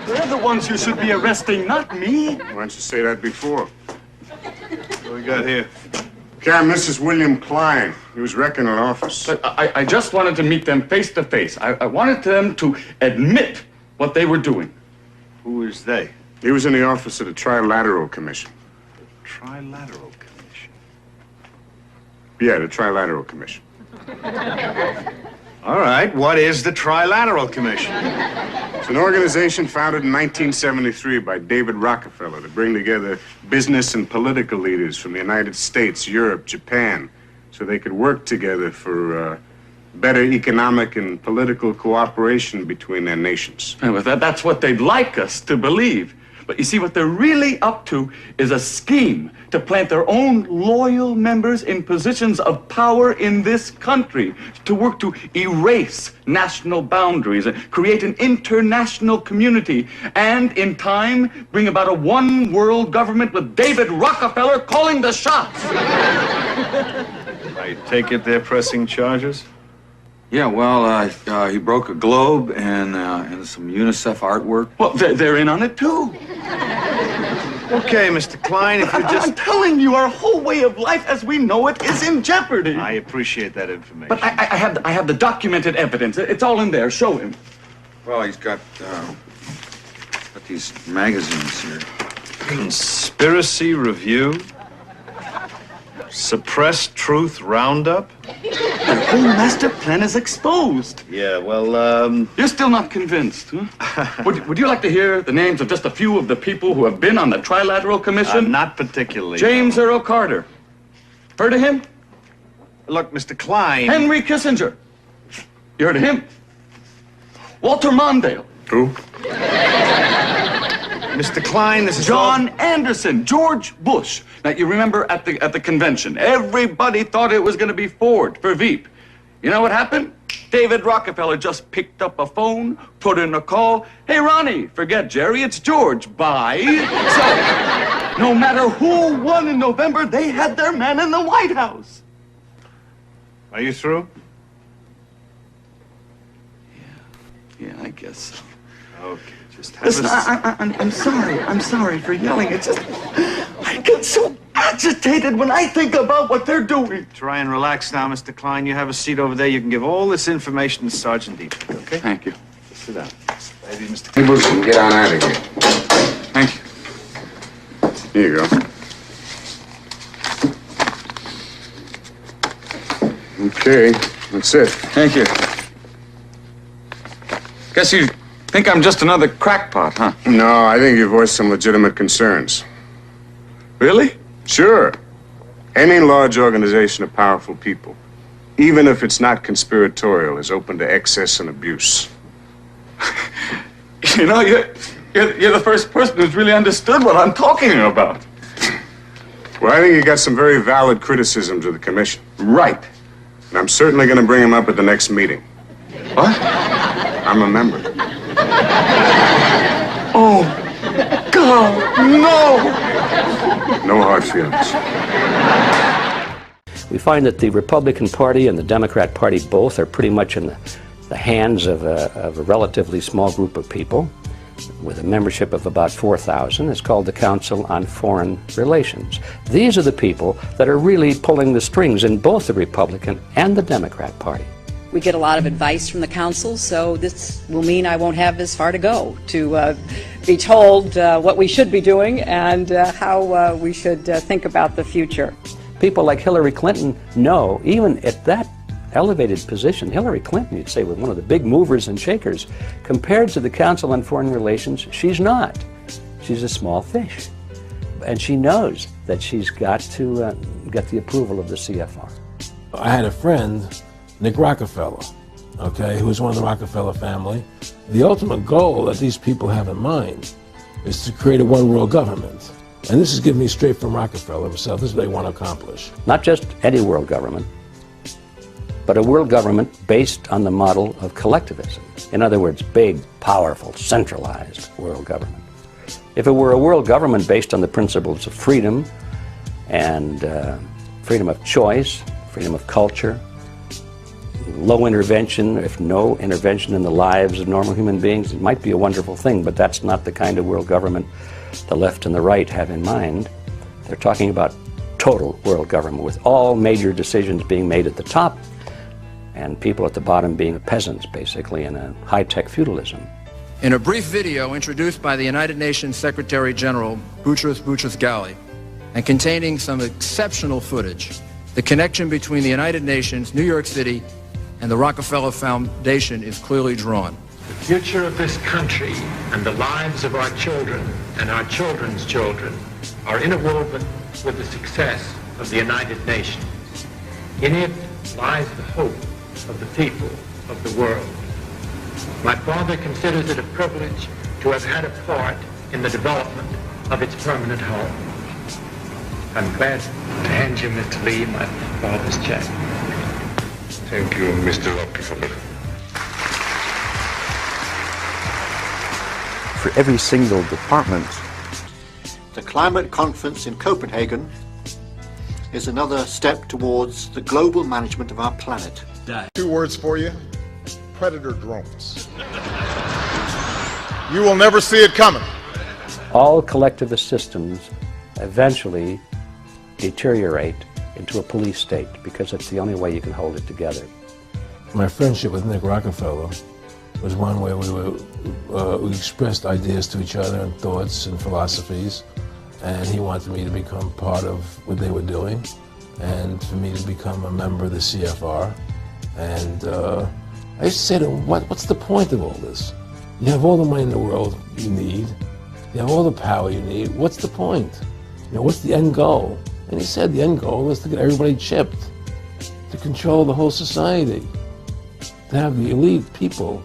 They're the ones you should be arresting, not me. Why didn't you say that before? What do we got here? Cam, this is William Klein. He was wrecking an office. But I just wanted to meet them face to face. I wanted them to admit what they were doing. Who is they? He was in the office of the Trilateral Commission. Trilateral Commission. Yeah, the Trilateral Commission. All right, what is the Trilateral Commission? It's an organization founded in 1973 by David Rockefeller to bring together business and political leaders from the United States, Europe, Japan, so they could work together for better economic and political cooperation between their nations. Well, that's what they'd like us to believe. But you see, what they're really up to is a scheme to plant their own loyal members in positions of power in this country, to work to erase national boundaries and create an international community, and in time bring about a one world government with David Rockefeller calling the shots. I take it they're pressing charges? Yeah, well, he broke a globe and some UNICEF artwork. Well, they're in on it too. Okay, Mr. Klein, if you I'm telling you, our whole way of life as we know it is in jeopardy. I appreciate that information. But I have the documented evidence. It's all in there. Show him. Well, he's got these magazines here. Conspiracy Review? Suppressed Truth Roundup? The whole master plan is exposed. Yeah, well, You're still not convinced, huh? Would you like to hear the names of just a few of the people who have been on the Trilateral Commission? Not particularly. James Earl Carter. Heard of him? Look, Mr. Klein. Henry Kissinger. You heard of him? Walter Mondale. Who? Mr. Klein, this is John Anderson, George Bush. Now, you remember at the convention, everybody thought it was going to be Ford for Veep. You know what happened? David Rockefeller just picked up a phone, put in a call. Hey, Ronnie, forget Jerry, it's George. Bye. So, no matter who won in November, they had their man in the White House. Are you through? Yeah, I guess so. Okay, just have Listen, a... I'm sorry for yelling. It's just, I get so agitated when I think about what they're doing. Try and relax now, Mr. Klein. You have a seat over there. You can give all this information to Sergeant Deep, okay? Thank you. Sit down. Maybe, Mr. Tables and get on out of here. Thank you. Here you go. Okay, that's it. Thank you. Guess you think I'm just another crackpot, huh? No, I think you voiced some legitimate concerns. Really? Sure. Any large organization of powerful people, even if it's not conspiratorial, is open to excess and abuse. You know, you're the first person who's really understood what I'm talking about. Well, I think you got some very valid criticisms of the commission. Right. And I'm certainly going to bring them up at the next meeting. What? I'm a member. Oh, God, no! No hard feelings. We find that the Republican Party and the Democrat Party both are pretty much in the hands of a relatively small group of people with a membership of about 4,000. It's called the Council on Foreign Relations. These are the people that are really pulling the strings in both the Republican and the Democrat Party. We get a lot of advice from the council, so this will mean I won't have as far to go to be told what we should be doing and how we should think about the future. People like Hillary Clinton know, even at that elevated position, Hillary Clinton, you'd say, was one of the big movers and shakers. Compared to the Council on Foreign Relations, she's not. She's a small fish. And she knows that she's got to get the approval of the CFR. I had a friend, Nick Rockefeller, okay, who was one of the Rockefeller family. The ultimate goal that these people have in mind is to create a one-world government. And this is given me straight from Rockefeller himself. This is what they want to accomplish. Not just any world government, but a world government based on the model of collectivism. In other words, big, powerful, centralized world government. If it were a world government based on the principles of freedom and freedom of choice, freedom of culture, low intervention, if no intervention in the lives of normal human beings, it might be a wonderful thing, but that's not the kind of world government the left and the right have in mind. They're talking about total world government, with all major decisions being made at the top and people at the bottom being peasants, basically, in a high-tech feudalism. In a brief video introduced by the United Nations Secretary General Boutros Boutros-Ghali and containing some exceptional footage, the connection between the United Nations, New York City, and the Rockefeller Foundation is clearly drawn. The future of this country and the lives of our children and our children's children are interwoven with the success of the United Nations. In it lies the hope of the people of the world. My father considers it a privilege to have had a part in the development of its permanent home. I'm glad to hand you, Mr. Lee, my father's check. Thank you, Mr. Rockefeller. For every single department. The climate conference in Copenhagen is another step towards the global management of our planet. 2 words for you: predator drones. You will never see it coming. All collectivist systems eventually deteriorate into a police state because it's the only way you can hold it together. My friendship with Nick Rockefeller was one where we expressed ideas to each other and thoughts and philosophies, and he wanted me to become part of what they were doing and for me to become a member of the CFR. And I used to say to him, what's the point of all this? You have all the money in the world you need. You have all the power you need. What's the point? You know, what's the end goal? And he said the end goal is to get everybody chipped, to control the whole society, to have the elite people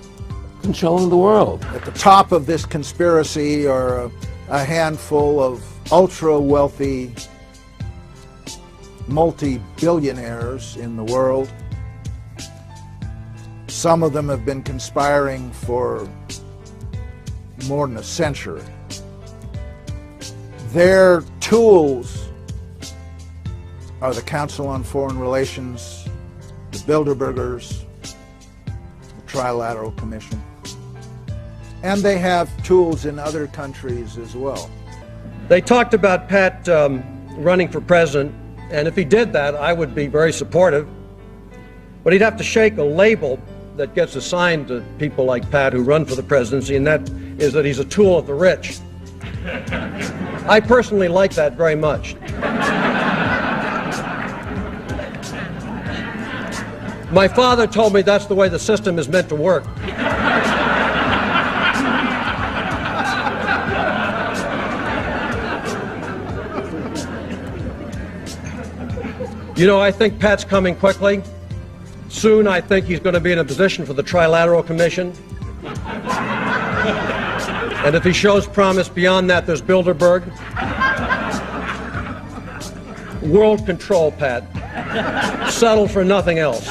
controlling the world. At the top of this conspiracy are a handful of ultra-wealthy multi-billionaires in the world. Some of them have been conspiring for more than a century. Their tools are the Council on Foreign Relations, the Bilderbergers, the Trilateral Commission, and they have tools in other countries as well. They talked about Pat running for president, and if he did that, I would be very supportive. But he'd have to shake a label that gets assigned to people like Pat who run for the presidency, and that is that he's a tool of the rich. I personally like that very much. My father told me that's the way the system is meant to work. You know, I think Pat's coming quickly. Soon, I think he's going to be in a position for the Trilateral Commission. And if he shows promise beyond that, there's Bilderberg. World control, Pat. Settle for nothing else.